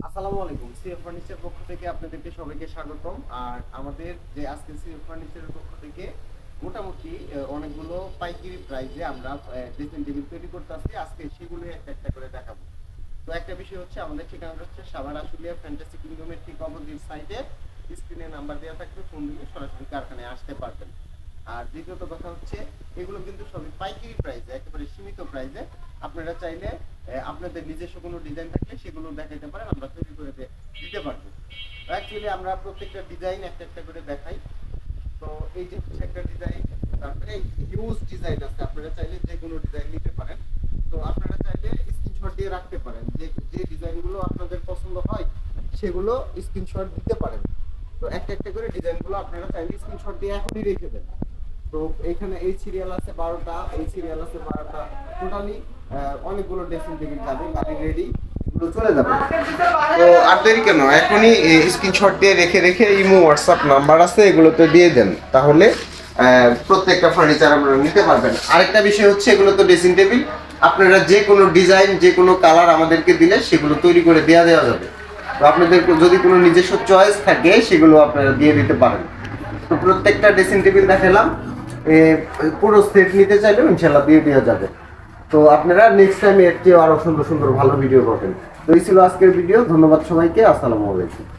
আসসালামু আলাইকুম। CF furniture পক্ষ থেকে আপনাদেরকে সবাইকে স্বাগতম। আর আমাদের যে আজকে সিএফ ফার্নিচারের পক্ষ থেকে মোটামুটি অনেকগুলো পাইকারি প্রাইসে আমরা ড্রেসিং টেবিল তৈরি করতেছি। আজকে সেগুলো একটা একটা করে দেখাবো। তো একটা বিষয় হচ্ছে, আমাদের ঠিকানাটা হচ্ছে সাভার আশুলিয়া ফ্যান্টাসি কিংডমের ঠিক অপোজিট সাইডে। স্ক্রিনে নাম্বার দেওয়া থাকবে, ফোন দিলে সরাসরি কারখানায় আসতে পারবেন। আর দ্বিতীয়ত কথা হচ্ছে, এগুলো কিন্তু সবই পাইকারি প্রাইসে, একেবারে সীমিত প্রাইসে। আপনারা চাইলে আপনাদের নিজস্ব কোনো ডিজাইন থাকলে সেগুলো দেখাইতে পারেন, আমরা তৈরি করে দিতে পারবো। অ্যাকচুয়ালি আমরা প্রত্যেকটা ডিজাইন একটা একটা করে দেখাই। তো এই যে হচ্ছে একটা ডিজাইন, তারপরে হিউজ ডিজাইন আছে, আপনারা চাইলে যে কোনো ডিজাইন নিতে পারেন। তো আপনারা চাইলে স্ক্রিনশট দিয়ে রাখতে পারেন, যে যে ডিজাইনগুলো আপনাদের পছন্দ হয় সেগুলো স্ক্রিনশট দিতে পারেন। তো একটা একটা করে ডিজাইনগুলো আপনারা চাইলে স্ক্রিনশট দিয়ে এখনই রেখে দেন। তো এইখানে এই সিরিয়াল আছে 12টা, এই সিরিয়াল আছে 12টা, টোটালি অনেকগুলো ড্রেসিং টেবিল যাবে, গাড়ি রেডি, এগুলো চলে যাবে। তো আর দেরি কেন, এখনই স্ক্রিনশট দিয়ে রেখে রেখে ইমো হোয়াটসঅ্যাপ নাম্বার আছে, এগুলোতে দিয়ে দেন, তাহলে প্রত্যেকটা ফার্নিচার আপনারা নিতে পারবেন। আরেকটা বিষয় হচ্ছে, এগুলো তো ড্রেসিং টেবিল, আপনারা যে কোনো ডিজাইন যে কোনো কালার আমাদেরকে দিলে সেগুলো তৈরি করে দেওয়া যাবে। তো আপনাদের যদি কোনো নিজস্ব চয়েস থাকে সেগুলো আপনারা দিয়ে দিতে পারেন। তো প্রত্যেকটা ড্রেসিং টেবিল দেখালাম, পুরো সেট নিতে চাইলেও ইনশাল্লাহ দিয়ে দেওয়া যাবে। তো আপনারা নেক্সট টাইম এর চেয়ে আরো সুন্দর সুন্দর ভালো ভিডিও পাবেন। তো এই ছিল আজকের ভিডিও। ধন্যবাদ সবাইকে। আসসালামু আলাইকুম।